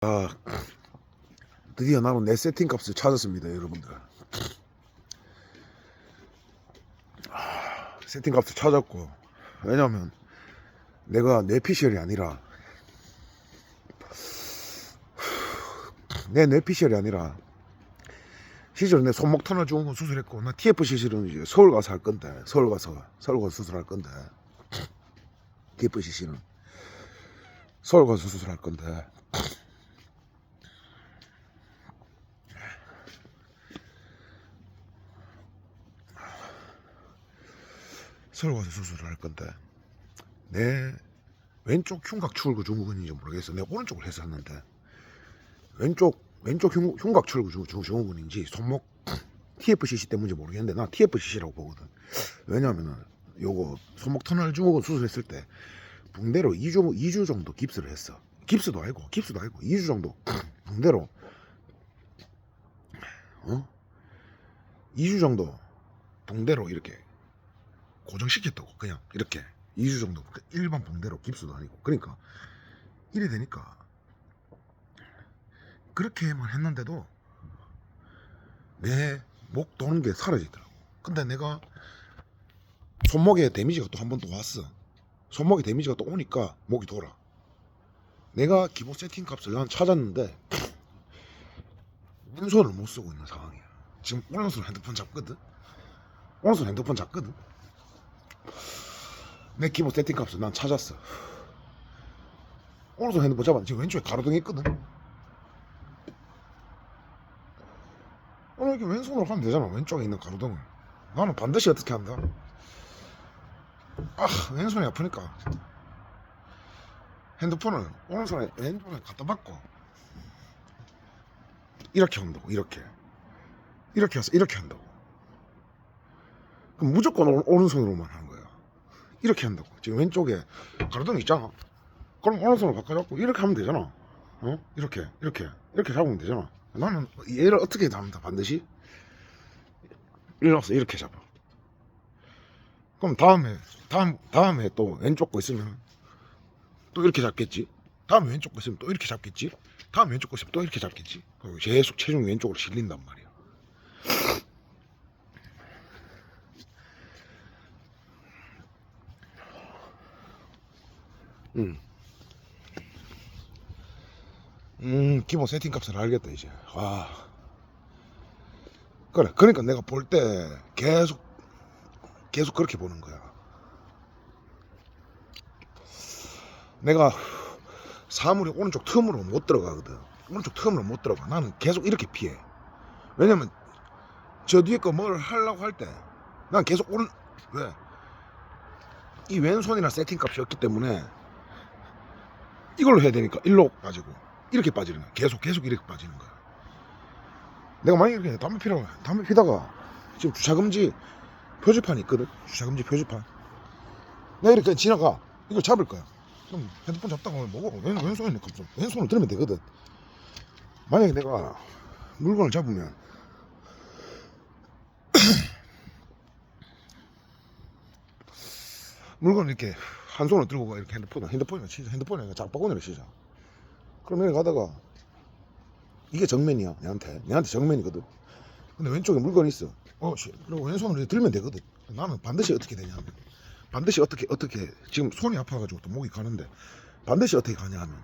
아, 드디어 나는 내 세팅 값을 찾았습니다, 여러분들. 세팅 값을 찾았고, 왜냐면 내가 뇌피셜이 아니라 내 뇌피셜이 아니라 실제로 내 손목 터널 좋은 거 수술했고, 나 TF 시술은 이제 서울 가서 할 건데, 서울 가서 수술할 건데, TF 시술은 서울 가서 수술할 건데, 서울 가서 수술을 할 건데, 내 왼쪽 흉곽 출구 증후군인지 모르겠어. 내가 오른쪽을 했었는데 왼쪽 흉곽 출구 증후군인지 손목 TFCC 때문인지 모르겠는데 나 TFCC라고 보거든. 왜냐하면은 요거 손목 터널 증후군 수술했을 때 붕대로 2주 정도 깁스를 했어. 깁스도 아니고 2주 정도 붕대로 2주 정도 붕대로 이렇게 고정시켰다고. 그냥 이렇게 2주 정도 일반 붕대로 깁스도 아니고. 그러니까 이래 되니까 그렇게만 했는데도 내 목 도는 게 사라지더라고. 근데 내가 손목에 데미지가 또 한 번 또 왔어. 손목에 데미지가 또 오니까 목이 돌아. 내가 기본 세팅 값을 난 찾았는데 왼손을 못 쓰고 있는 상황이야. 지금 오른손 핸드폰 잡거든. 내 기본 세팅 값을 난 찾았어. 오른손 핸드폰 잡았는데 지금 왼쪽에 가로등이 있거든. 이렇게 왼손으로 하면 되잖아. 왼쪽에 있는 가로등을. 나는 반드시 어떻게 한다. 왼손이 아프니까 핸드폰을 왼손에 갖다 받고 이렇게 한다고. 이렇게 해서 이렇게 한다고. 그럼 무조건 오른손으로만 하는 거야. 이렇게 한다고. 지금 왼쪽에 가로등 있잖아. 그럼 오른손으로 바꿔잡고 이렇게 하면 되잖아. 이렇게 잡으면 되잖아. 나는 얘를 어떻게 잡는다. 반드시 일어나서 이렇게 잡아. 그럼 다음에 또 왼쪽 거 있으면 또 이렇게 잡겠지. 다음에 왼쪽 거 있으면 또 이렇게 잡겠지. 다음에 왼쪽 거 있으면 또 이렇게 잡겠지. 계속 체중이 왼쪽으로 실린단 말이야. 기본 세팅 값을 알겠다 이제. 와. 그래. 그러니까 내가 볼 때 계속 그렇게 보는 거야. 내가 사물이 오른쪽 틈으로 못 들어가거든. 오른쪽 틈으로 못 들어가. 나는 계속 이렇게 피해. 왜냐면 저 뒤에 거 뭘 하려고 할 때 난 계속 왜? 이 왼손이나 세팅 값이 없기 때문에 이걸로 해야 되니까 일로 가지고 이렇게 빠지는 거야. 계속 이렇게 빠지는 거야. 내가 만약에 이렇게 담배 피다가 지금 주차금지 표지판이 있거든. 주차금지 표지판. 내가 이렇게 지나가. 이걸 잡을 거야. 그럼 핸드폰 잡다가 뭐고 왼손이니까 왼손을 들면 되거든. 만약에 내가 물건을 잡으면 물건을 이렇게 한 손으로 들고 가. 이렇게 핸드폰이나 치자. 핸드폰이나 장바구니를 치자. 그럼 여기 가다가 이게 정면이야. 내한테 정면이거든. 근데 왼쪽에 물건이 있어. 그리고 왼손으로 들면 되거든. 나는 반드시 어떻게 되냐면 반드시 어떻게 지금 손이 아파가지고 또 목이 가는데 반드시 어떻게 가냐 하면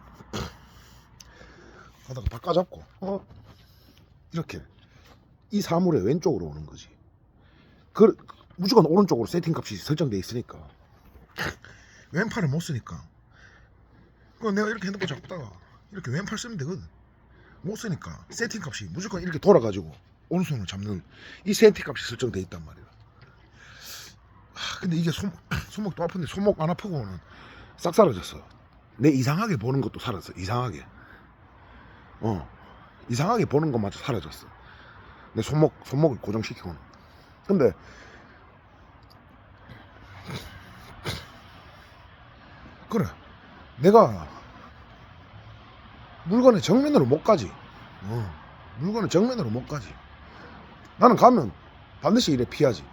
가다가 바꿔 잡고 이렇게 이 사물의 왼쪽으로 오는 거지. 무조건 오른쪽으로 세팅 값이 설정돼 있으니까 왼팔을 못 쓰니까 내가 이렇게 핸드폰 잡다가 이렇게 왼팔 쓰면 되거든. 못 쓰니까 세팅 값이 무조건 이렇게 돌아가지고 오른손으로 잡는 이 세팅 값이 설정돼 있단 말이야. 근데 이게 손목도 아픈데 손목 안 아프고는 싹 사라졌어. 내 이상하게 보는 것도 사라졌어. 이상하게 보는 것마저 사라졌어. 내 손목을 고정시키고는. 근데 그래, 내가 물건의 정면으로 못 가지. 물건의 정면으로 못 가지. 나는 가면 반드시 이래 피하지.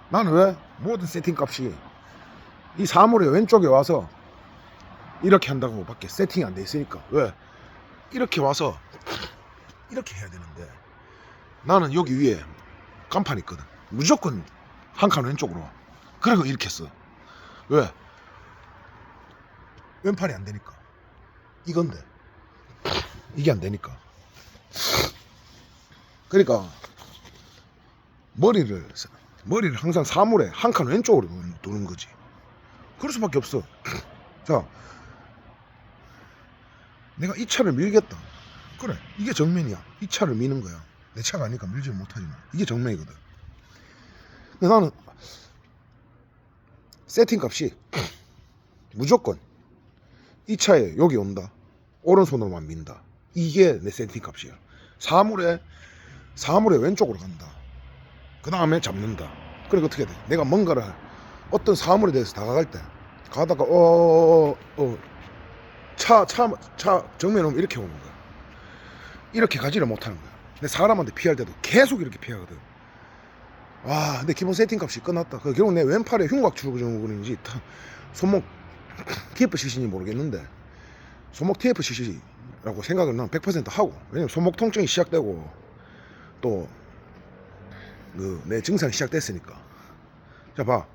나는 왜? 모든 세팅 값이 이 사물의 왼쪽에 와서 이렇게 한다고 밖에 세팅이 안 돼 있으니까. 왜? 이렇게 와서 이렇게 해야 되는데 나는 여기 위에 간판이 있거든. 무조건 한 칸 왼쪽으로. 그래서 이렇게 했어. 왜? 왼팔이 안 되니까. 이건데 이게 안 되니까. 그러니까 머리를 항상 사물에 한 칸 왼쪽으로 두는 거지. 그럴 수밖에 없어. 자, 내가 이 차를 밀겠다. 그래, 이게 정면이야. 이 차를 미는 거야. 내 차가 아니까 밀지를 못하지만 이게 정면이거든. 근데 나는 세팅 값이 무조건 이 차에 여기 온다. 오른손으로만 민다. 이게 내 세팅 값이야. 사물에 왼쪽으로 간다. 그 다음에 잡는다. 그리고 어떻게 돼? 내가 뭔가를 어떤 사물에 대해서 다가갈 때 가다가 차 정면에 오면 이렇게 오는 거야. 이렇게 가지를 못하는 거야. 근데 사람한테 피할 때도 계속 이렇게 피하거든. 와, 근데 기본 세팅 값이 끝났다. 결국 내 왼팔에 흉곽 출근인지 손목 TF CC인지 모르겠는데 손목 TF CC라고 생각을 난 100% 하고, 왜냐면 손목 통증이 시작되고 또 내 증상이 시작됐으니까. 자, 봐.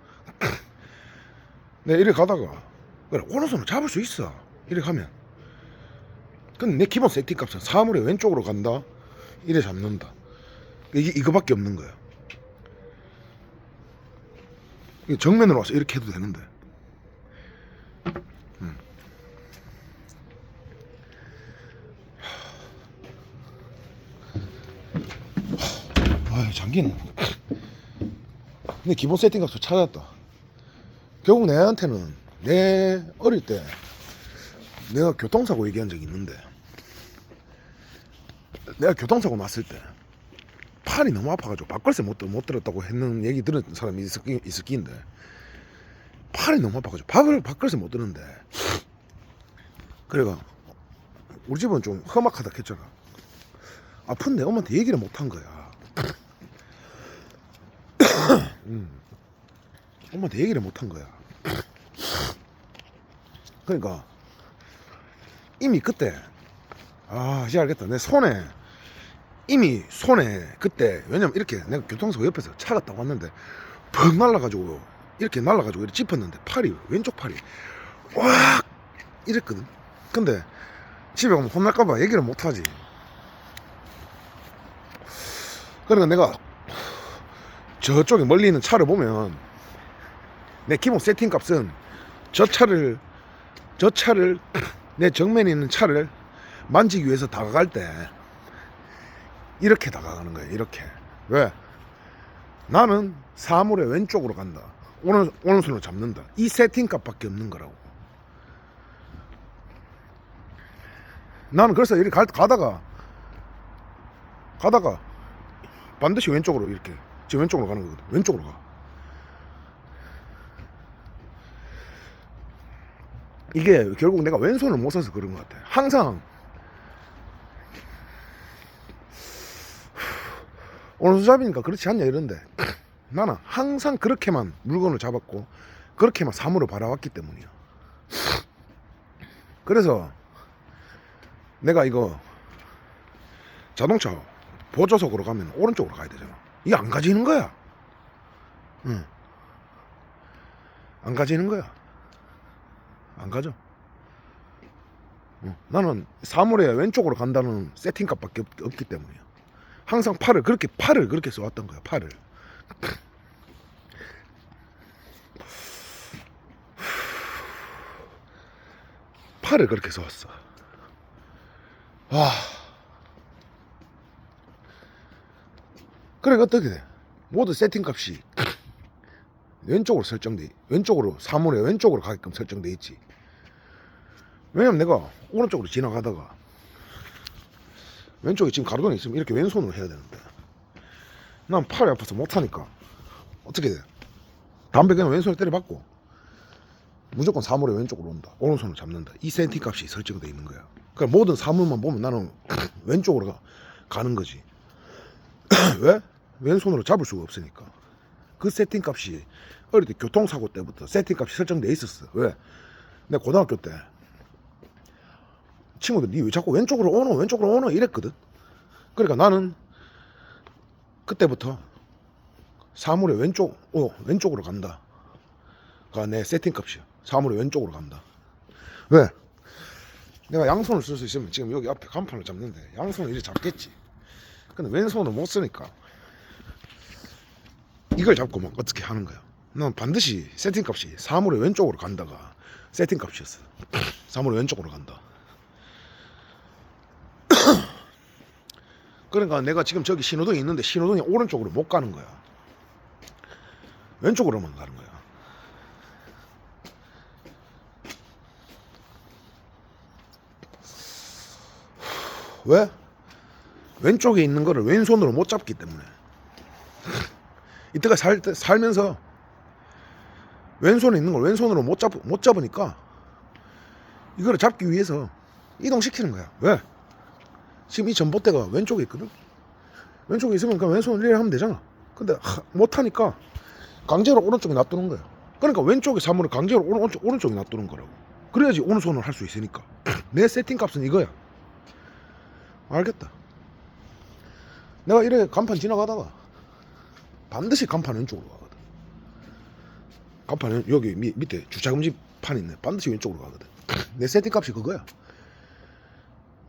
내가 이렇게 가다가 그래, 오른손을 잡을 수 있어. 이렇게 하면. 근데 내 기본 세팅 값은 사물의 왼쪽으로 간다. 이래 잡는다. 이거밖에 없는 거야. 정면으로 와서 이렇게 해도 되는데. 장기는. 근데 기본 세팅 값을 찾았다. 결국 내한테는 내 어릴 때 내가 교통사고 얘기한 적이 있는데, 내가 교통사고 났을 때 팔이 너무 아파가지고 밥걸스 못 들었다고 했는 얘기 들은 사람이 있을 끼인데, 팔이 너무 아파가지고 밥걸스 못 들었는데, 그래가 우리 집은 좀 험악하다 했잖아. 아픈데 엄마한테 얘기를 못한 거야. 엄마한테 얘기를 못한 거야. 그러니까 이미 그때 이제 알겠다. 내 손에 그때, 왜냐면 이렇게 내가 교통사고 옆에서 차가 딱 왔는데 펑 날라가지고 이렇게 짚었는데 왼쪽 팔이 와 이랬거든. 근데 집에 가면 혼날까봐 얘기를 못하지. 그러니까 내가 저쪽에 멀리 있는 차를 보면 내 기본 세팅 값은 저 차를 내 정면에 있는 차를 만지기 위해서 다가갈 때 이렇게 다가가는 거야. 이렇게. 왜? 나는 사물의 왼쪽으로 간다. 오른손으로 잡는다. 이 세팅 값밖에 없는 거라고. 나는 그래서 이렇게 가다가 반드시 왼쪽으로 이렇게 지금 왼쪽으로 가는 거거든. 왼쪽으로 가. 이게 결국 내가 왼손을 못 써서 그런 것 같아. 항상 오른손잡이니까 그렇지 않냐 이런데, 나는 항상 그렇게만 물건을 잡았고 그렇게만 사물을 바라왔기 때문이야. 그래서 내가 이거 자동차 보조석으로 가면 오른쪽으로 가야 되잖아. 이게 안 가지는 거야. 안 가지는 거야. 안 가져. 나는 사물의 왼쪽으로 간다는 세팅값밖에 없기 때문이야. 항상 팔을 그렇게 써왔던 거야. 팔을. 팔을 그렇게 써왔어. 와. 그래, 어떻게 돼? 모두 세팅값이 왼쪽으로 사물의 왼쪽으로 가게끔 설정돼 있지. 왜냐면 내가 오른쪽으로 지나가다가 왼쪽에 지금 가로등이 있으면 이렇게 왼손으로 해야 되는데, 난 팔이 아파서 못하니까 어떻게 돼? 담배 그냥 왼손에 때려박고 무조건 사물의 왼쪽으로 온다. 오른손으로 잡는다. 이 세팅 값이 설정돼 있는 거야. 그러니까 모든 사물만 보면 나는 왼쪽으로 가는 거지. 왜? 왼손으로 잡을 수가 없으니까. 그 세팅 값이 어릴 때 교통사고 때부터 세팅 값이 설정돼 있었어. 왜? 내가 고등학교 때 친구들이 왜 자꾸 왼쪽으로 오노 이랬거든. 그러니까 나는 그때부터 사물의 왼쪽으로 간다. 가 내 세팅값이야. 사물의 왼쪽으로 간다. 왜? 내가 양손을 쓸 수 있으면 지금 여기 앞에 간판을 잡는데 양손을 이렇게 잡겠지. 근데 왼손을 못 쓰니까 이걸 잡고 막 어떻게 하는 거야. 난 반드시 세팅값이 사물의 왼쪽으로 간다가 세팅값이었어. 사물의 왼쪽으로 간다. 그러니까 내가 지금 저기 신호등이 있는데 신호등이 오른쪽으로 못 가는 거야. 왼쪽으로만 가는 거야. 왜? 왼쪽에 있는 거를 왼손으로 못 잡기 때문에. 이때가 살면서 왼손에 있는 걸 왼손으로 못 잡으니까 이거를 잡기 위해서 이동시키는 거야. 왜? 지금 이 전봇대가 왼쪽에 있거든. 왼쪽에 있으면 그냥 왼손을 이렇게 하면 되잖아. 근데 못하니까 강제로 오른쪽에 놔두는 거야. 그러니까 왼쪽에 사물을 강제로 오른쪽에 놔두는 거라고. 그래야지 오른손을 할 수 있으니까. 내 세팅 값은 이거야. 알겠다. 내가 이래 간판 지나가다가 반드시 간판 왼쪽으로 가거든. 간판은 여기 밑에 주차금지판 있네. 반드시 왼쪽으로 가거든. 내 세팅 값이 그거야.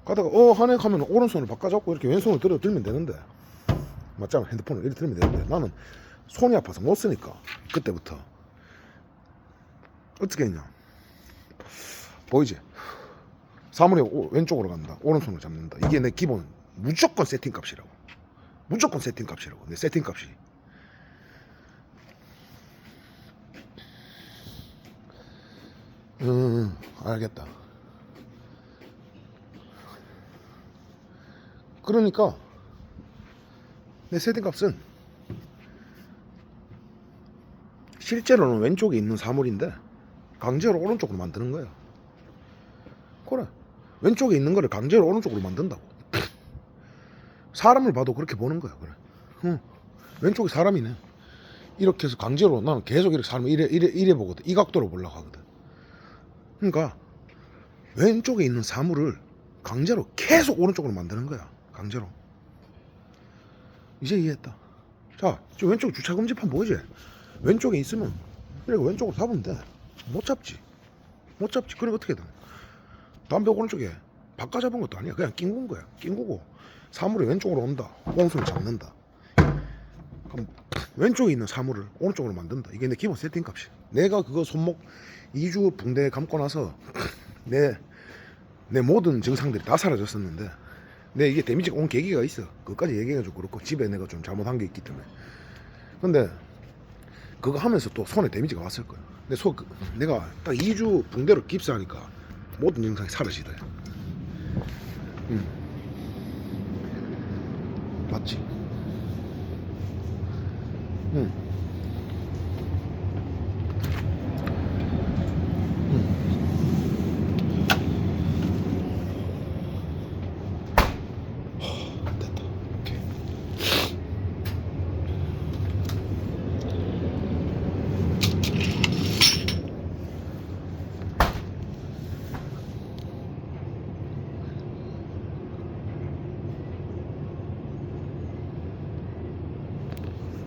가다가 하네 하면 오른손을 바꿔잡고 이렇게 왼손을 들면 되는데, 맞잖아. 핸드폰을 이렇게 들면 되는데 나는 손이 아파서 못 쓰니까 그때부터 어떻게 했냐. 보이지? 사물이 왼쪽으로 간다. 오른손을 잡는다. 이게 내 기본 무조건 세팅 값이라고. 무조건 세팅 값이라고. 내 세팅 값이. 알겠다. 그러니까 내 세팅 값은 실제로는 왼쪽에 있는 사물인데 강제로 오른쪽으로 만드는 거야. 그래. 왼쪽에 있는 거를 강제로 오른쪽으로 만든다고. 사람을 봐도 그렇게 보는 거야. 그래. 왼쪽이 사람이네. 이렇게 해서 강제로 나는 계속 이렇게 사람을 이래 보거든. 이 각도로 보려고 하거든. 그러니까 왼쪽에 있는 사물을 강제로 계속 오른쪽으로 만드는 거야. 강제로. 이제 이해했다. 자, 저 왼쪽 주차금지판 보이지? 왼쪽에 있으면 이렇게 왼쪽으로 잡으면 돼. 못 잡지. 그러니까 어떻게 돼? 담배 오른쪽에 바꿔 잡은 것도 아니야. 그냥 낑군 거야. 낑구고 사물이 왼쪽으로 온다. 오른손을 잡는다. 그럼 왼쪽에 있는 사물을 오른쪽으로 만든다. 이게 내 기본 세팅 값이야. 내가 그거 손목 2주 붕대 감고 나서 내 모든 증상들이 다 사라졌었는데, 내 이게 데미지가 온 계기가 있어. 그것까지 얘기해가지고 그렇고, 집에 내가 좀 잘못한 게 있기 때문에. 근데 그거 하면서 또 손에 데미지가 왔을 거야. 근데 내가 딱 2주 붕대로 깁스하니까 모든 증상이 사라지더라. 맞지? 됐다. 오케이.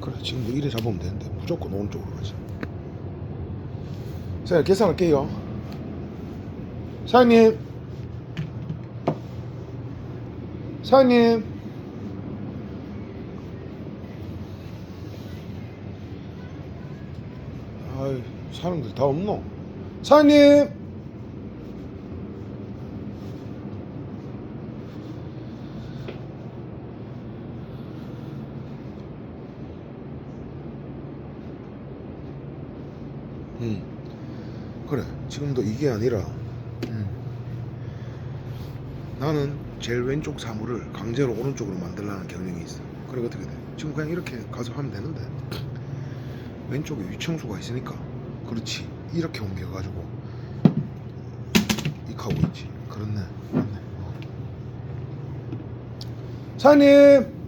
그래, 지금 뭐 이래 잡으면 되는데 무조건 오른쪽으로 가지. 자, 계산할게요. 사장님, 아이, 사람들 다 없노? 사장님, 그래, 지금도 이게 아니라 나는 제일 왼쪽 사물을 강제로 오른쪽으로 만들라는 경향이 있어. 그래, 어떻게 돼? 지금 그냥 이렇게 가서 하면 되는데 왼쪽에 위청수가 있으니까, 그렇지, 이렇게 옮겨가지고 익하고 있지. 그렇네. 사장님,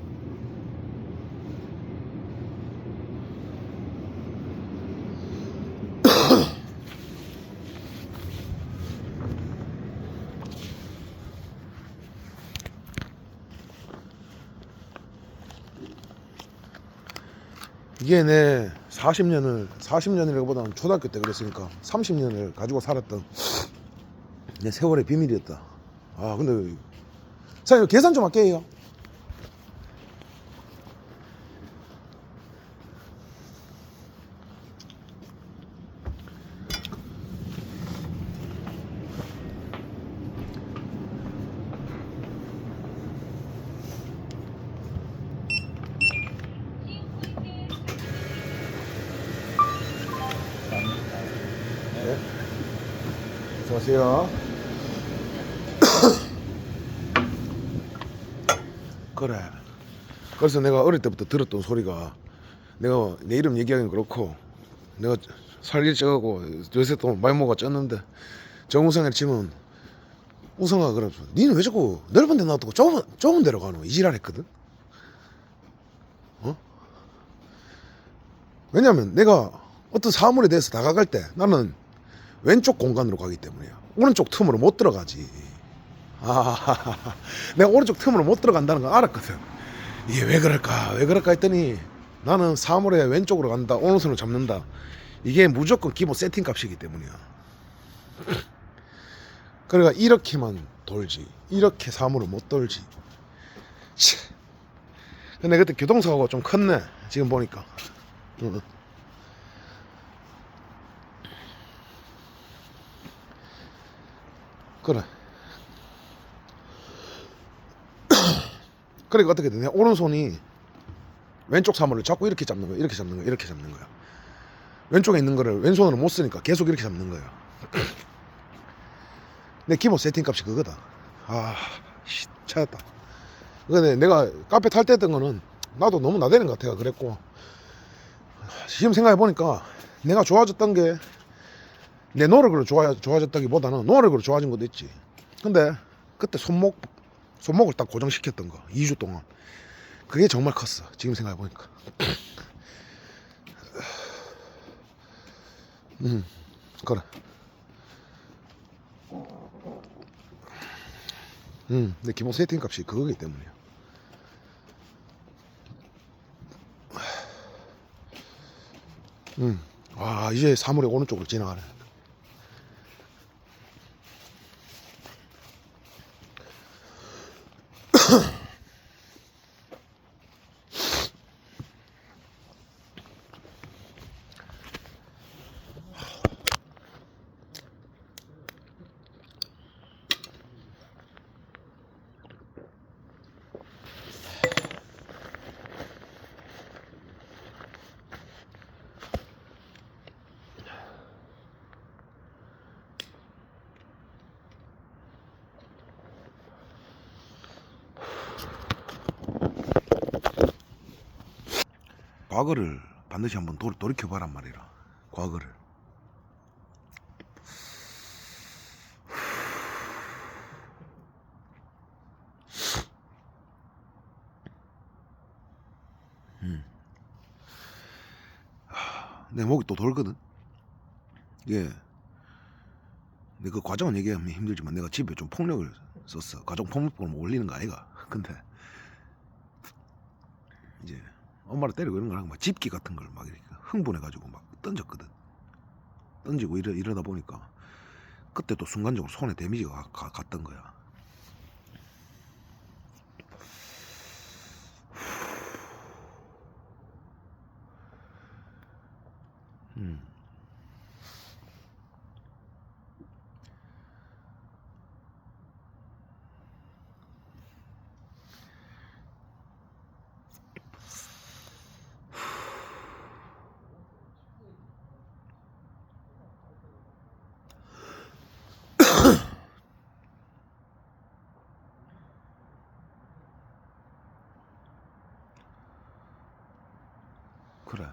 이게 내 40년이라기보다는 초등학교 때 그랬으니까 30년을 가지고 살았던 내 세월의 비밀이었다. 아 근데 사장님 계산 좀 할게요. 네. 수고하세요. 그래. 그래서 내가 어릴 때부터 들었던 소리가 내가 내 이름 얘기하기는 그렇고 내가 살기 쪄가고 요새 또 많이 먹어 쪘는데 정우성을 치면 우성아 그러죠. 니는 왜 자꾸 넓은 데 놔두고 좁은 데로 가노? 이 지랄 했거든. 어? 왜냐면 내가 어떤 사물에 대해서 다가갈 때 나는 왼쪽 공간으로 가기 때문이야. 오른쪽 틈으로 못 들어가지. 아, 내가 오른쪽 틈으로 못 들어간다는 걸 알았거든. 이게 왜 그럴까 했더니 나는 사물의 왼쪽으로 간다, 오른손을 잡는다. 이게 무조건 기본 세팅 값이기 때문이야. 그러니까 이렇게만 돌지, 이렇게 사물을 못 돌지. 치. 근데 그때 교통사고가 좀 컸네, 지금 보니까. 응. 그래. 그러니까 어떻게 되냐, 오른손이 왼쪽 사물을 자꾸 이렇게 잡는 거야, 이렇게 잡는 거야, 이렇게 잡는 거야. 왼쪽에 있는 거를 왼손으로 못 쓰니까 계속 이렇게 잡는 거야. 내 기본 세팅 값이 그거다. 아, 찾았다. 근데 내가 카페 탈 때 했던 거는 나도 너무 나대는 것 같아. 그랬고 지금 생각해 보니까 내가 좋아졌던 게 내 노력으로 좋아졌다기보다는 노력으로 좋아진 것도 있지. 근데 그때 손목을 딱 고정시켰던 거 2주 동안 그게 정말 컸어. 지금 생각해 보니까. 그래. 내 기본 세팅 값이 그거기 때문이야. 와, 이제 사물의 오른쪽으로 지나가네. 과거를 반드시 한번 돌이켜봐란 말이라. 과거를. 내 목이 또 돌거든. 예. 근데 그 과정은 얘기하면 힘들지만 내가 집에 좀 폭력을 썼어. 가정폭력법을 올리는 거 아이가. 근데 이제 엄마를 때리고 이런 거 하고 막 집기 같은 걸 막 이렇게 흥분해가지고 막 던졌거든. 던지고 이러다 보니까 그때 또 순간적으로 손에 데미지가 갔던 거야. 음. 그래.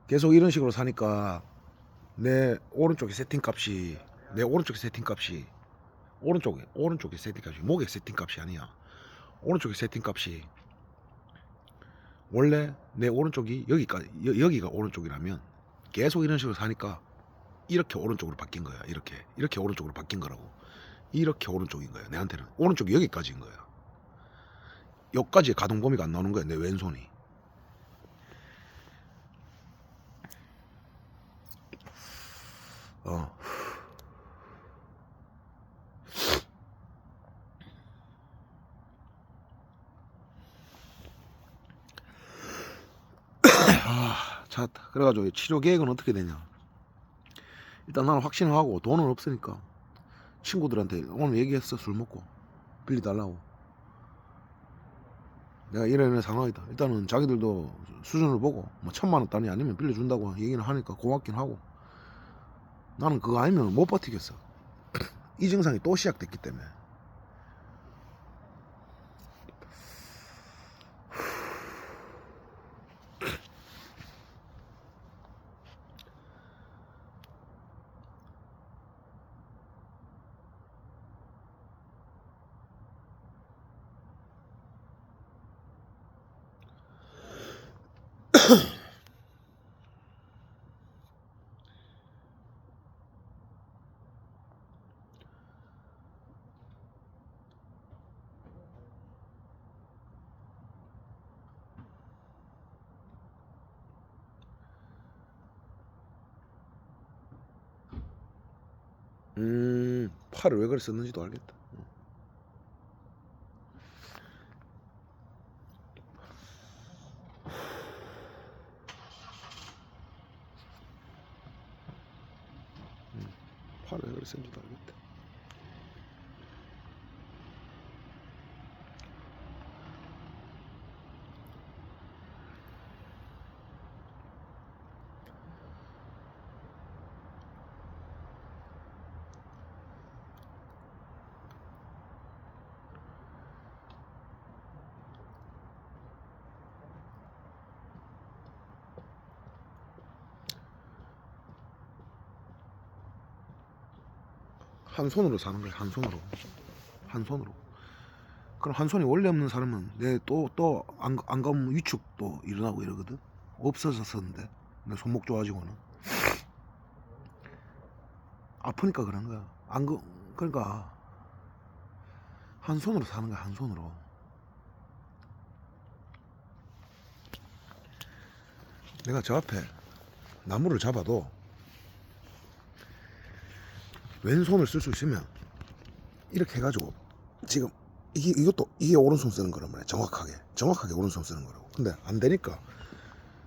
계속 이런 식으로 사니까 내 오른쪽에 세팅값이 오른쪽에 세팅값이 목의 세팅값이 아니야. 오른쪽에 세팅값이 원래 내 오른쪽이 여기가 오른쪽이라면 계속 이런 식으로 사니까 이렇게 오른쪽으로 바뀐 거야. 이렇게 오른쪽으로 바뀐 거라고. 이렇게 오른쪽인 거야. 내한테는 오른쪽이 여기까지인 거야. 여기까지 가동 범위가 안 나오는 거야. 내 왼손이. 자, 그래가지고 치료 계획은 어떻게 되냐. 일단 나는 확신을 하고 돈은 없으니까 친구들한테 오늘 얘기했어. 술 먹고 빌려달라고. 내가 이런 상황이다. 일단은 자기들도 수준을 보고 뭐 1,000만 원 단위 아니면 빌려준다고 얘기는 하니까 고맙긴 하고, 나는 그거 아니면 못 버티겠어. 이 증상이 또 시작됐기 때문에. 팔을 왜 그래 썼는지도 알겠다. 팔을 왜 그래 썼는지도 알겠다. 한 손으로 사는 거야. 한 손으로. 그럼 한 손이 원래 없는 사람은 내 또 안감 위축도 일어나고 이러거든. 없어졌었는데 내 손목 좋아지고는 아프니까 그런 거야. 그러니까 한 손으로 사는 거야. 한 손으로. 내가 저 앞에 나무를 잡아도 왼손을 쓸 수 있으면 이렇게 해가지고, 지금 이게 오른손 쓰는 거란 말이야. 정확하게 오른손 쓰는 거라고. 근데 안 되니까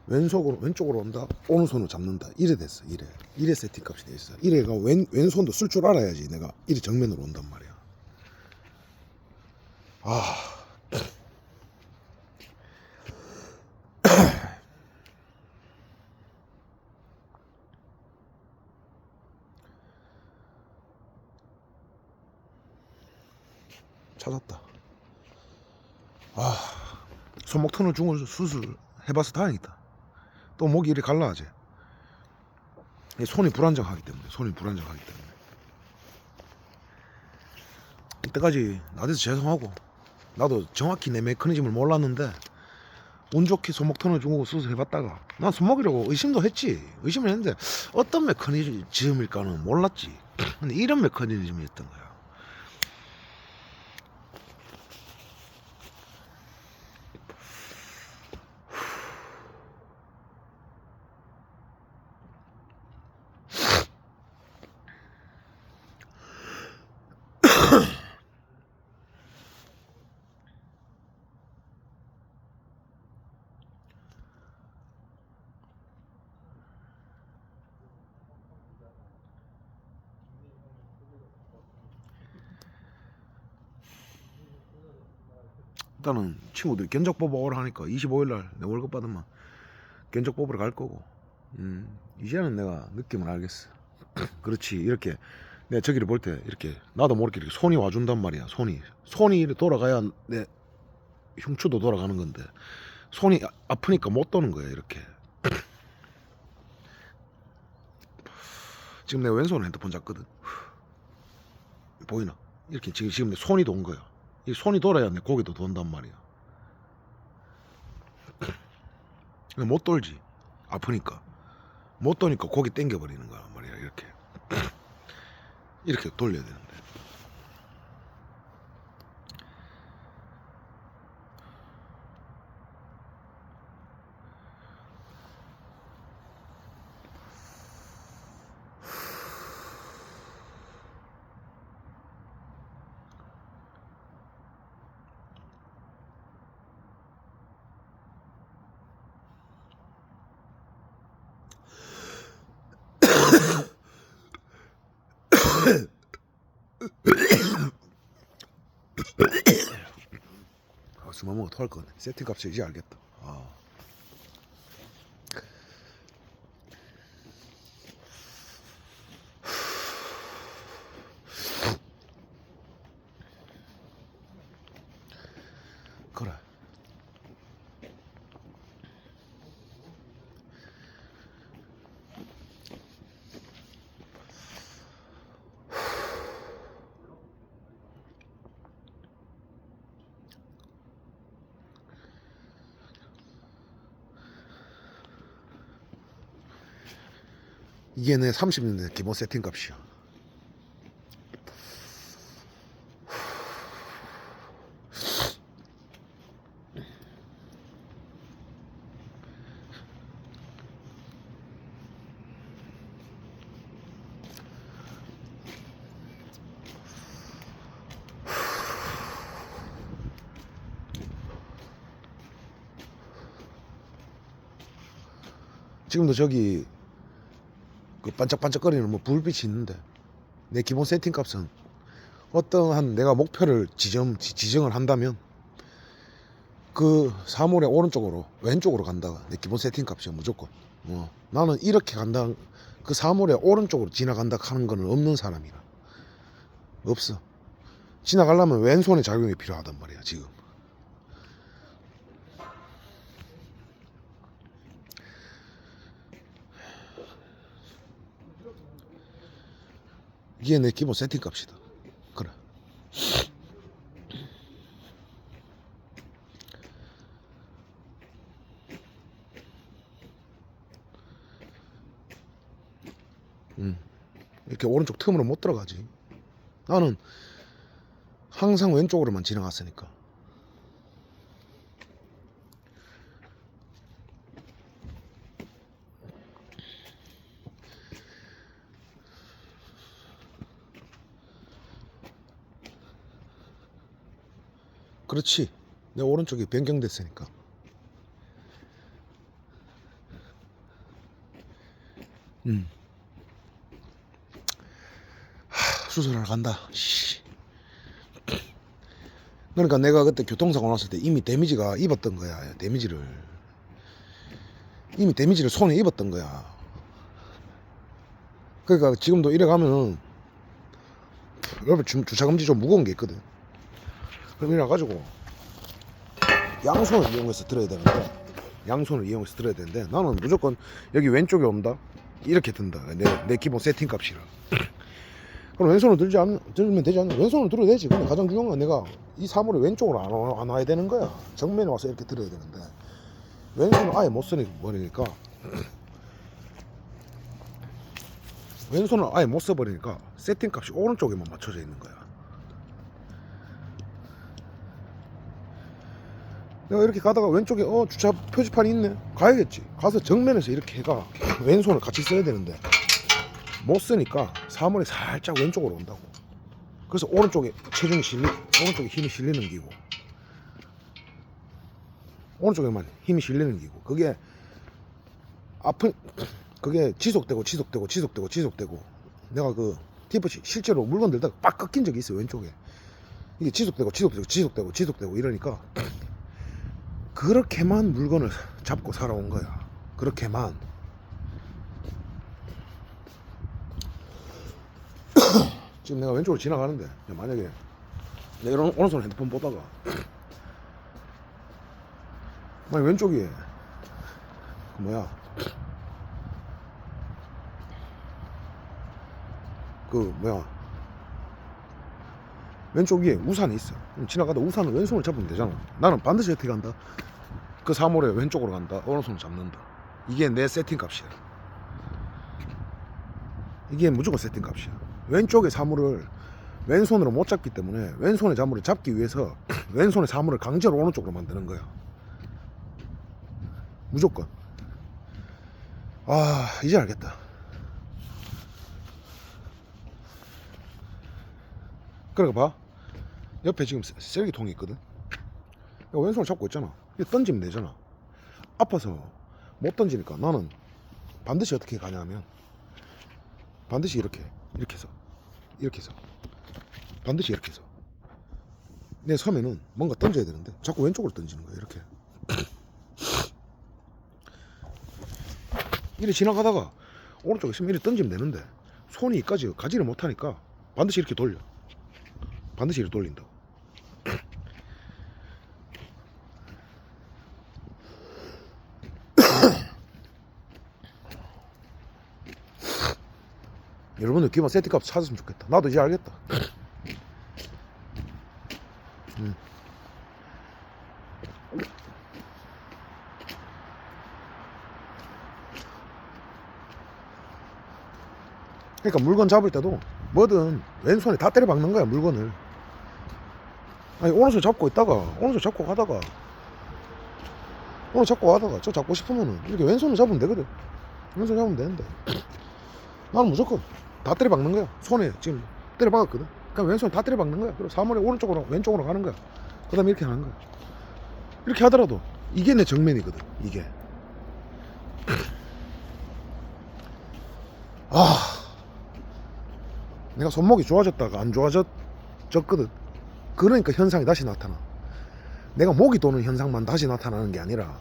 왼쪽으로 온다, 오른손을 잡는다. 이래 됐어. 이래 세팅 값이 돼 있어. 이래가 왼손도 쓸 줄 알아야지 내가 이래 정면으로 온단 말이야. 찾았다. 손목 터널 중을 수술 해봐서 다행이다. 또 목이 이리 갈라하지. 손이 불안정하기 때문에. 이때까지 나대서 죄송하고, 나도 정확히 내 메커니즘을 몰랐는데 운 좋게 손목 터널 중고 수술 해봤다가 난 손목이라고 의심도 했지. 의심을 했는데 어떤 메커니즘일까는 몰랐지. 근데 이런 메커니즘이었던 거야. 일단은 친구들이 견적 뽑아 오라 하니까 25일날 내 월급 받으면 견적 뽑으러 갈 거고, 이제는 내가 느낌을 알겠어. 그렇지. 이렇게 내가 저기를 볼 때 이렇게 나도 모르게 이렇게 손이 와준단 말이야. 손이 이렇게 돌아가야 내 흉추도 돌아가는 건데 손이 아프니까 못 도는 거야 이렇게. 지금 내가 왼손으로 핸드폰 잡거든. 보이나? 이렇게 지금 내 손이 돈 거야. 이 손이 돌아야 내 고개도 돈단 말이야. 못 돌지. 아프니까. 못 도니까 고개 당겨버리는 거야 말이야. 이렇게. 이렇게 돌려야 되는데. 숨 한번 토할 거네. 세팅 값을 이제 알겠다. 그래. 이게 내 30년대 기본 세팅 값이야. 지금도 저기 그 반짝반짝거리는 뭐 불빛이 있는데 내 기본 세팅 값은 어떠한 내가 목표를 지정을 한다면 그 사물의 오른쪽으로 왼쪽으로 간다. 내 기본 세팅 값이야 무조건. 나는 이렇게 간다. 그 사물의 오른쪽으로 지나간다 하는 거는 없는 사람이라. 없어. 지나가려면 왼손의 작용이 필요하단 말이야 지금. 이게 내 기본 세팅 값이다. 그래. 이렇게 오른쪽 틈으로 못 들어가지. 나는 항상 왼쪽으로만 지나갔으니까. 그렇지. 내 오른쪽이 변경됐으니까. 수술하러 간다. 그러니까 내가 그때 교통사고 났을 때 이미 데미지가 입었던 거야. 이미 데미지를 손에 입었던 거야. 그러니까 지금도 이래 가면은 여러분 주차금지 좀 무거운 게 있거든. 그럼 이래 가지고 양손을 이용해서 들어야 되는데 나는 무조건 여기 왼쪽에 온다 이렇게 든다. 내 기본 세팅 값이라. 그럼 왼손을 들면 되지 않나? 왼손을 들어야 되지. 근데 가장 중요한 건 내가 이 사물이 왼쪽으로 안 와야 되는 거야. 정면에 와서 이렇게 들어야 되는데 왼손을 아예 못 써버리니까 세팅 값이 오른쪽에만 맞춰져 있는 거야. 내가 이렇게 가다가 왼쪽에 주차 표지판이 있네. 가야겠지. 가서 정면에서 이렇게 해가 왼손을 같이 써야 되는데 못 쓰니까 사물이 살짝 왼쪽으로 온다고. 그래서 오른쪽에 힘이 실리는 기고, 오른쪽에만 힘이 실리는 기고, 그게 지속되고 내가 그 티프시 실제로 물건 들다가 빡 꺾인 적이 있어요. 왼쪽에 이게 지속되고 이러니까 그렇게만 물건을 잡고 살아온 거야. 그렇게만. 지금 내가 왼쪽으로 지나가는데 만약에 내가 오른손 핸드폰 보다가 아니 왼쪽이 뭐야 그 뭐야 왼쪽 위에 우산이 있어. 지나가다 우산을 왼손을 잡으면 되잖아. 나는 반드시 어떻게 간다? 그 사물에 왼쪽으로 간다. 오른손을 잡는다. 이게 내 세팅 값이야. 이게 무조건 세팅 값이야. 왼쪽의 사물을 왼손으로 못 잡기 때문에 왼손의 사물을 잡기 위해서 왼손의 사물을 강제로 오른쪽으로 만드는 거야. 무조건. 아 이제 알겠다. 그러니까 봐. 옆에 지금 쓰레기통이 있거든. 왼손을 잡고 있잖아. 던지면 되잖아. 아파서 못 던지니까 나는 반드시 어떻게 가냐 하면 반드시 이렇게 해서 반드시 이렇게 해서 내 섬에는 뭔가 던져야 되는데 자꾸 왼쪽으로 던지는 거야. 이렇게 이래 지나가다가 오른쪽에 있으면 이래 던지면 되는데 손이 이까지 가지를 못하니까 반드시 이렇게 돌려. 반드시 이렇게 돌린다고. 여러분들 기본 세팅값 찾았으면 좋겠다. 나도 이제 알겠다. 그러니까 물건 잡을 때도 뭐든 왼손에 다 때려 박는 거야. 물건을 아니 오른손 잡고 있다가 오른손 잡고 가다가 저 잡고 싶으면은 이렇게 왼손을 잡으면 되거든. 왼손 잡으면 되는데 나는 무조건 다 때려 박는 거야. 손에 지금 때려 박았거든. 그럼 왼손 다 때려 박는 거야. 그리고 사물에 오른쪽으로 왼쪽으로 가는 거야. 그 다음에 이렇게 하는 거야. 이렇게 하더라도 이게 내 정면이거든. 이게 내가 손목이 좋아졌다가 안 좋아졌거든. 그러니까 현상이 다시 나타나. 내가 목이 도는 현상만 다시 나타나는 게 아니라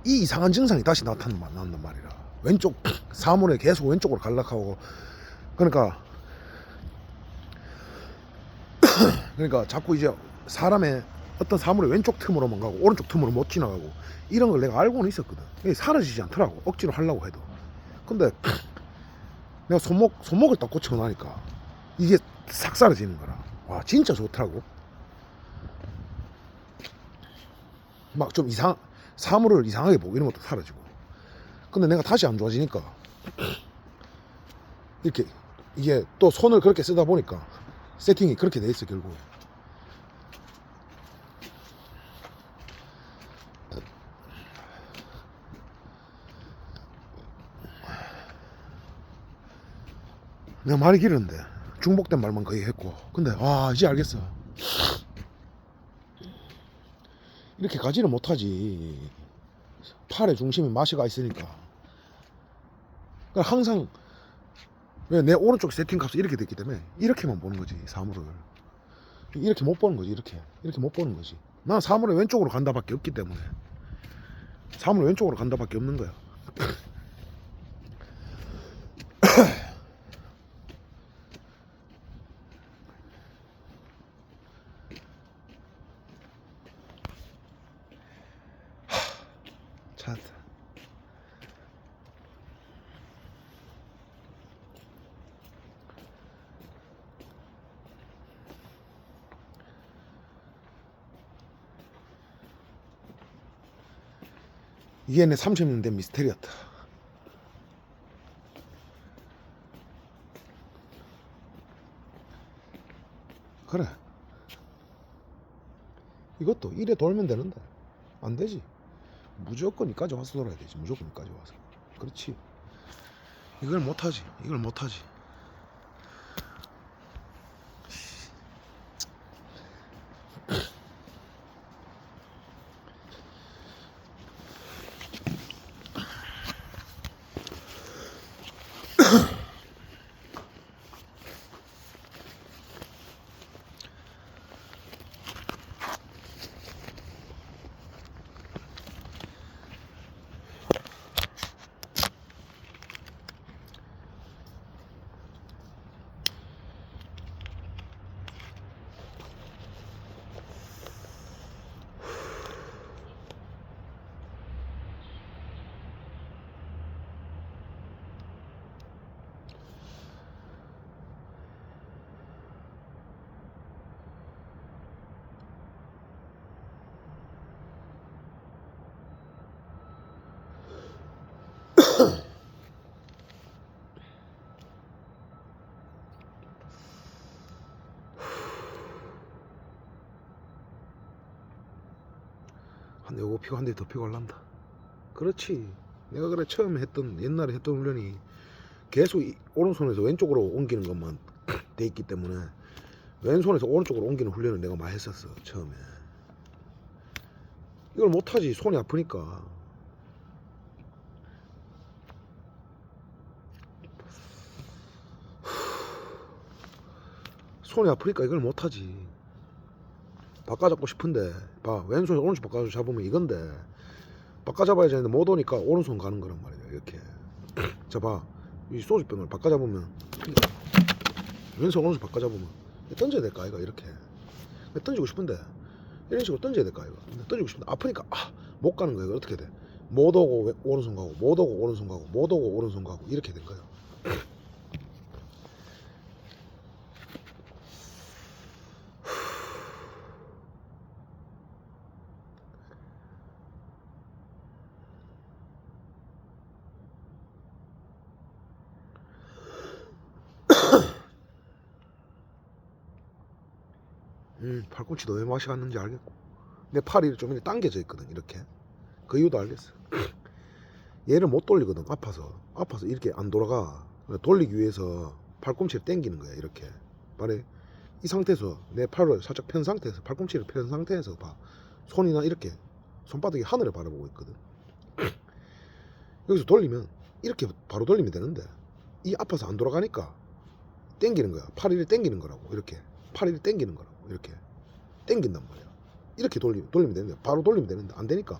이 이상한 증상이 다시 나타난단 말이라. 왼쪽 사물에 계속 왼쪽으로 갈락하고 그러니까 자꾸 이제 사람의 어떤 사물의 왼쪽 틈으로만 가고 오른쪽 틈으로 못 지나가고 이런 걸 내가 알고는 있었거든. 이게 사라지지 않더라고. 억지로 하려고 해도. 근데 내가 손목을 딱 고치고 나니까 이게 싹 사라지는 거라. 와 진짜 좋더라고. 막 좀 사물을 이상하게 보고 이런 것도 사라지고. 근데 내가 다시 안 좋아지니까 이렇게 이게 또 손을 그렇게 쓰다 보니까 세팅이 그렇게 돼 있어 결국에. 내가 말이 길었는데 중복된 말만 거의 했고. 근데 이제 알겠어. 이렇게 가지를 못하지. 팔의 중심에 마시가 있으니까. 그러니까 항상 왜 내 오른쪽 세팅 값이 이렇게 됐기 때문에 이렇게만 보는 거지. 사물을 이렇게 못 보는 거지. 이렇게 못 보는 거지. 난 사물을 왼쪽으로 간다밖에 없기 때문에 사물을 왼쪽으로 간다밖에 없는 거야. 찾았다. 이게 내 30년 된 미스테리였다. 그래. 이것도 이래 돌면 되는데 안 되지. 무조건 이까지 와서 돌아야 되지. 무조건 이까지 와서. 그렇지. 이걸 못하지. 요거 피고 한 대 더 피고 할란다. 그렇지. 내가 그래 처음에 했던 옛날에 했던 훈련이 계속 오른손에서 왼쪽으로 옮기는 것만 돼 있기 때문에 왼손에서 오른쪽으로 옮기는 훈련을 내가 많이 했었어 처음에. 이걸 못하지. 손이 아프니까. 손이 아프니까 이걸 못하지. 바꿔잡고 싶은데 봐, 왼손에 오른쪽 바꿔 잡으면 이건데 바꿔 잡아야 되는데 못 오니까 오른손 가는 거란 말이야. 이렇게 자 봐, 이 소주병을 바꿔 잡으면 왼손 오른손 바꿔 잡으면 던져야 될까 이거. 이렇게 던지고 싶은데 이런 식으로 던져야 될까 이거. 근데 던지고 싶은데 아프니까 못 가는 거야. 이거 어떻게 돼? 못 오고 오른손 가고 못 오고 오른손 가고 못 오고 오른손 가고 이렇게 된 거야. 팔꿈치도 왜 맛이 갔는지 알겠고 내 팔이 좀 이렇게 당겨져 있거든. 이렇게 그 이유도 알겠어. 얘를 못 돌리거든. 아파서 이렇게 안 돌아가. 돌리기 위해서 팔꿈치를 당기는 거야. 이렇게 말해. 이 상태에서 내 팔을 살짝 편 상태에서 팔꿈치를 편 상태에서 봐. 손이나 이렇게 손바닥이 하늘을 바라보고 있거든. 여기서 돌리면 이렇게 바로 돌리면 되는데 이 아파서 안 돌아가니까 당기는 거야. 팔을 당기는 거라고. 이렇게 팔을 당기는 거라고. 이렇게 당긴단 말이야. 이렇게 돌리면 되는데 바로 돌리면 되는데 안 되니까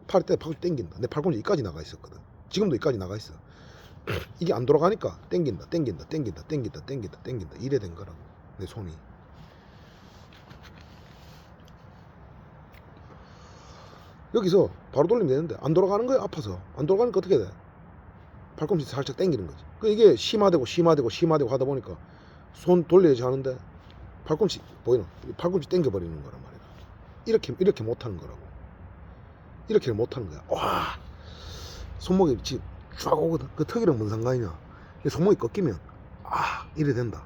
팔 때 팔꿈치 당긴다. 내 팔꿈치 이까지 나가 있었거든. 지금도 이까지 나가 있어. 이게 안 돌아가니까 당긴다 이래 된 거라고. 내 손이. 여기서 바로 돌리면 되는데 안 돌아가는 거야. 아파서 안 돌아가니까 어떻게 돼? 팔꿈치 살짝 당기는 거지. 이게 심화되고 하다 보니까 손 돌려야지 하는데 팔꿈치 보이나? 팔꿈치 당겨버리는 거란 말이야. 이렇게 못하는 거라고. 이렇게 못하는 거야. 와, 손목이 쫙 오거든. 그 턱이랑 뭔 상관이냐? 손목이 꺾이면 이래 된다.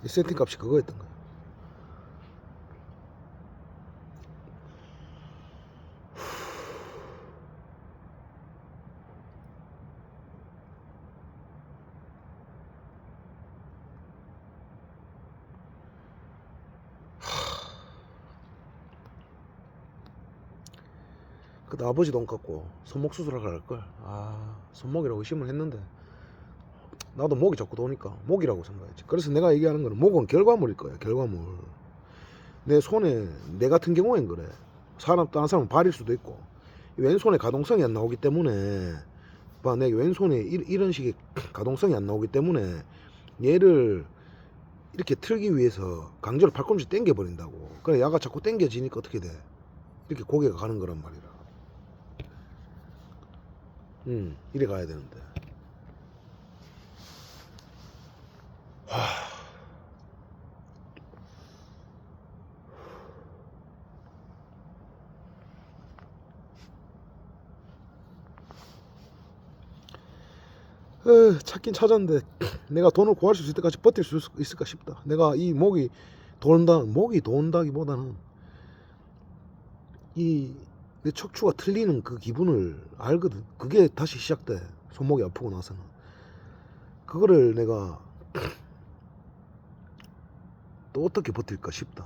이 세팅 값이 그거였던 거야. 그때 아버지 돈 갖고 손목 수술하러 갈걸. 손목이라고 의심을 했는데 나도 목이 자꾸 도니까 목이라고 생각했지. 그래서 내가 얘기하는 거는 목은 결과물일 거야. 결과물. 내 손에 내 같은 경우엔 그래. 다른 사람은 발일 수도 있고 왼손에 가동성이 안 나오기 때문에 봐, 내 왼손에 이런 식의 가동성이 안 나오기 때문에 얘를 이렇게 틀기 위해서 강제로 팔꿈치 당겨 버린다고. 그래 야가 자꾸 당겨지니까 어떻게 돼? 이렇게 고개가 가는 거란 말이라. 이래 가야 되는데. 찾긴 찾았는데 내가 돈을 구할 수 있을 때까지 버틸 수 있을까 싶다. 내가 이 목이 돈다기보다는 이 내 척추가 틀리는 그 기분을 알거든. 그게 다시 시작돼. 손목이 아프고 나서는. 그거를 내가 또 어떻게 버틸까 싶다.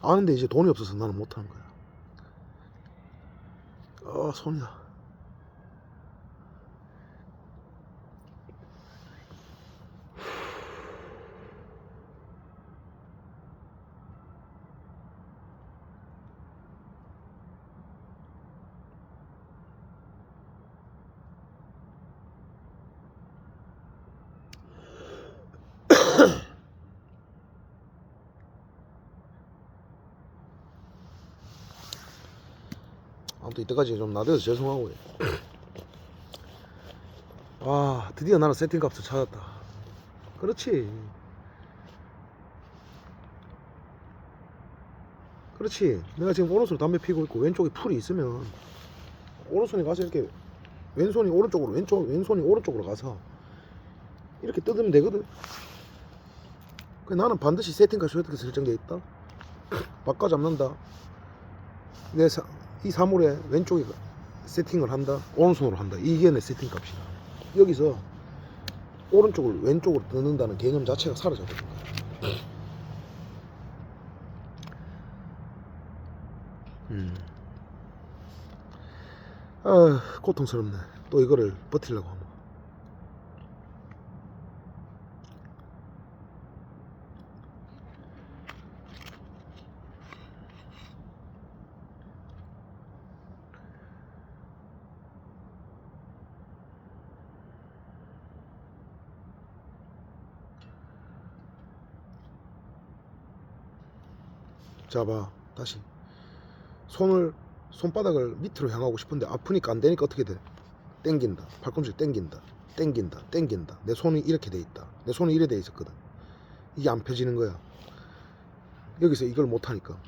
아는데 이제 돈이 없어서 나는 못하는 거야. 손이야. 아무튼 이때까지 좀 나대서 죄송하고요. 드디어 나는 세팅 값을 찾았다. 그렇지. 그렇지. 내가 지금 오른손으로 담배 피고 있고 왼쪽에 풀이 있으면 오른손이 가서 이렇게 왼손이 오른쪽으로 왼손이 오른쪽으로 가서 이렇게 뜯으면 되거든. 나는 반드시 세팅값이 어떻게 설정되어 있다. 바꿔 잡는다. 이 사물에 왼쪽에 세팅을 한다. 오른손으로 한다. 이게 내 세팅값이다. 여기서 오른쪽을 왼쪽으로 뜯는다는 개념 자체가 사라져버린 거야. 아, 고통스럽네. 또 이거를 버티려고 하면. 잡아. 다시 손바닥을 밑으로 향하고 싶은데 아프니까 안 되니까 어떻게 돼? 땡긴다. 팔꿈치를 땡긴다. 내 손이 이렇게 돼 있다. 내 손이 이래 돼 있었거든. 이게 안 펴지는 거야. 여기서 이걸 못 하니까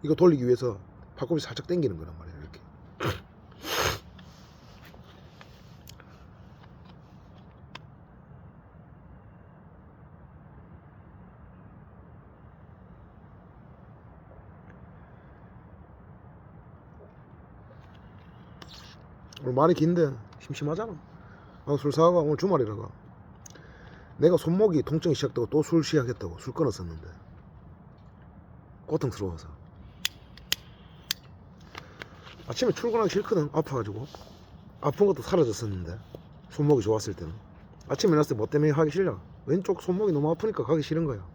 이거 돌리기 위해서 팔꿈치 살짝 땡기는 거란 말이야. 이렇게. 오늘 말이 긴데 심심하잖아. 술 사가 오늘 주말이라가 내가 손목이 통증이 시작되고 또 술 시작했다고 술 끊었었는데 고통스러워서 아침에 출근하기 싫거든. 아파가지고 아픈 것도 사라졌었는데 손목이 좋았을 때는 아침에 일어났을 때 뭐 때문에 하기 싫냐. 왼쪽 손목이 너무 아프니까 가기 싫은 거야.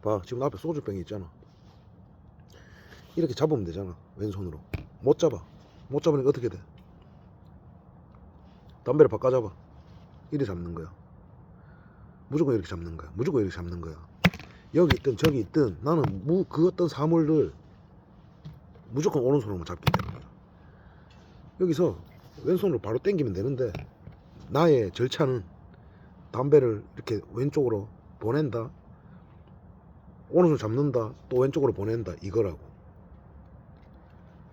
봐, 지금 앞에 소주병이 있잖아. 이렇게 잡으면 되잖아. 왼손으로 못 잡으니까 어떻게 돼? 담배를 바꿔 잡아. 이래 잡는 거야. 무조건 이렇게 잡는 거야. 여기 있든 저기 있든 나는 그 어떤 사물을 무조건 오른손으로만 잡기 때문에 여기서 왼손으로 바로 당기면 되는데 나의 절차는 담배를 이렇게 왼쪽으로 보낸다, 오른손 잡는다, 또 왼쪽으로 보낸다, 이거라고.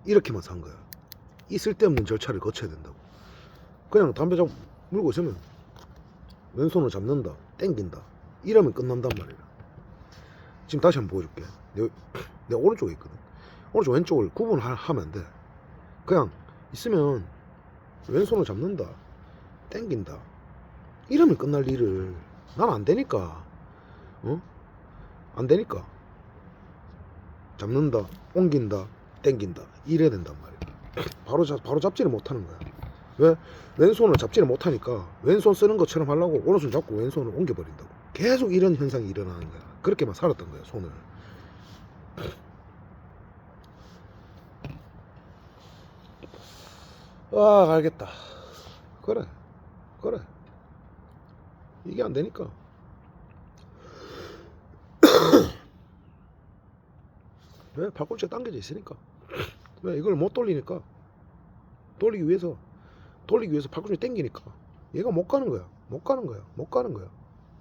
이렇게만 산 거야. 이 쓸데없는 절차를 거쳐야 된다고. 그냥 담배 물고 있으면 왼손으로 잡는다, 땡긴다, 이러면 끝난단 말이야. 지금 다시 한번 보여줄게. 내가 오른쪽에 있거든. 오른쪽 왼쪽을 구분하면 안 돼. 그냥 있으면 왼손으로 잡는다, 땡긴다, 이러면 끝날 일을 난 안 되니까. 안 되니까 잡는다, 옮긴다, 땡긴다, 이래야 된단 말이야. 바로 잡지를 못하는 거야. 왜? 왼손을 잡지를 못하니까 왼손 쓰는 것처럼 하려고 오른손 잡고 왼손을 옮겨버린다고. 계속 이런 현상이 일어나는 거야. 그렇게만 살았던 거야, 손을. 아, 알겠다. 그래 이게 안 되니까. 왜? 팔꿈치가 당겨져 있으니까. 왜? 이걸 못 돌리니까. 돌리기 위해서 팔꿈치 당기니까 얘가 못 가는 거야.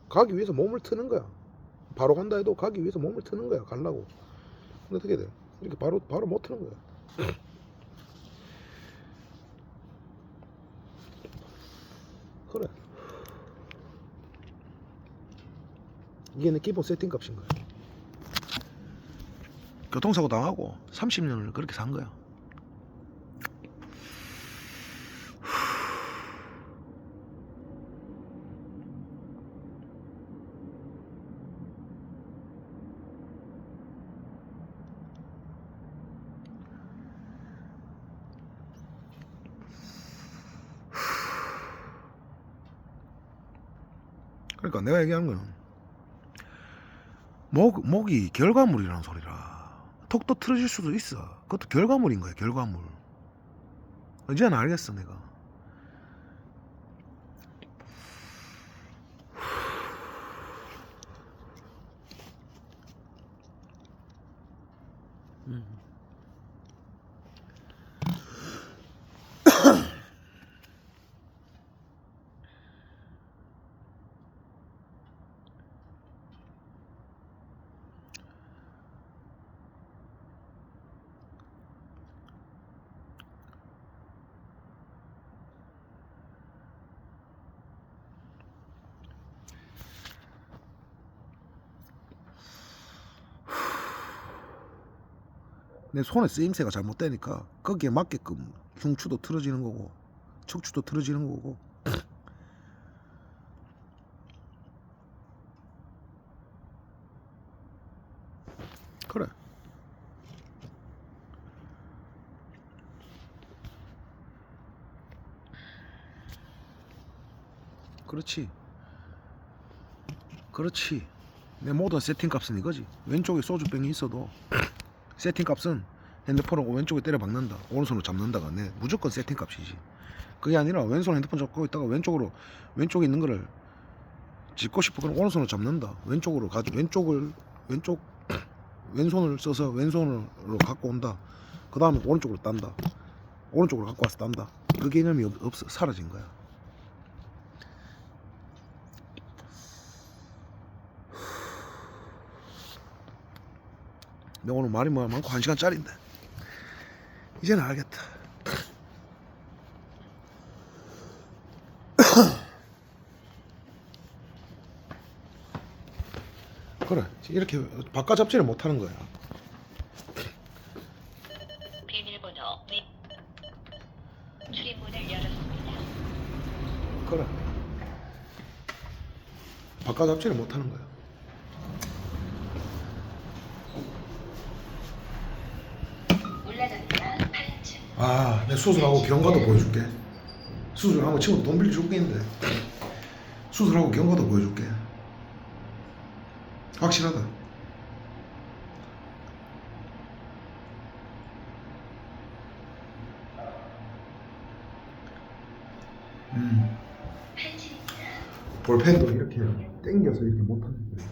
가기 위해서 몸을 트는 거야. 바로 간다 해도 가기 위해서 몸을 트는 거야. 가려고. 근데 어떻게 돼? 이렇게 바로 못 트는 거야. 그래. 이게 내 기본 세팅 값인 거야. 교통사고 당하고 30년을 그렇게 산 거야. 그러니까 내가 얘기한 거는 목이 결과물이라는 소리라. 톡도 틀어질 수도 있어. 그것도 결과물인 거야. 결과물. 이제는 알겠어 내가. 내 손의 쓰임새가 잘못되니까 거기에 맞게끔 흉추도 틀어지는 거고 척추도 틀어지는 거고. 그래. 그렇지. 그렇지. 내 모든 세팅값은 이거지. 왼쪽에 소주병이 있어도 세팅값은 핸드폰하고 왼쪽에 때려 박는다, 오른손으로 잡는다가 내 무조건 세팅값이지. 그게 아니라 왼손 핸드폰 잡고 있다가 왼쪽에 있는 거를 짚고 싶어 그럼 오른손으로 잡는다. 왼쪽으로 가지고 왼손을 써서 왼손으로 갖고 온다. 그 다음에 오른쪽으로 딴다. 오른쪽으로 갖고 와서 딴다. 그 개념이 없어. 사라진 거야. 내가 오늘 말이 뭐 많고 1시간짜리인데 이제는 알겠다. 그래, 이렇게 바깥 잡지를 못하는 거야. 비밀번호 출입문을 열었습니다. 그래, 바깥 잡지를 못하는 거야. 올라갑니다. 8층. 아, 내 수술하고 경과도 보여줄게. 수술하고 친구 돈 빌려 줄게 있는데 수술하고 경과도 보여줄게. 확실하다. 볼펜도 이렇게 당겨서 이렇게 못하는 거야.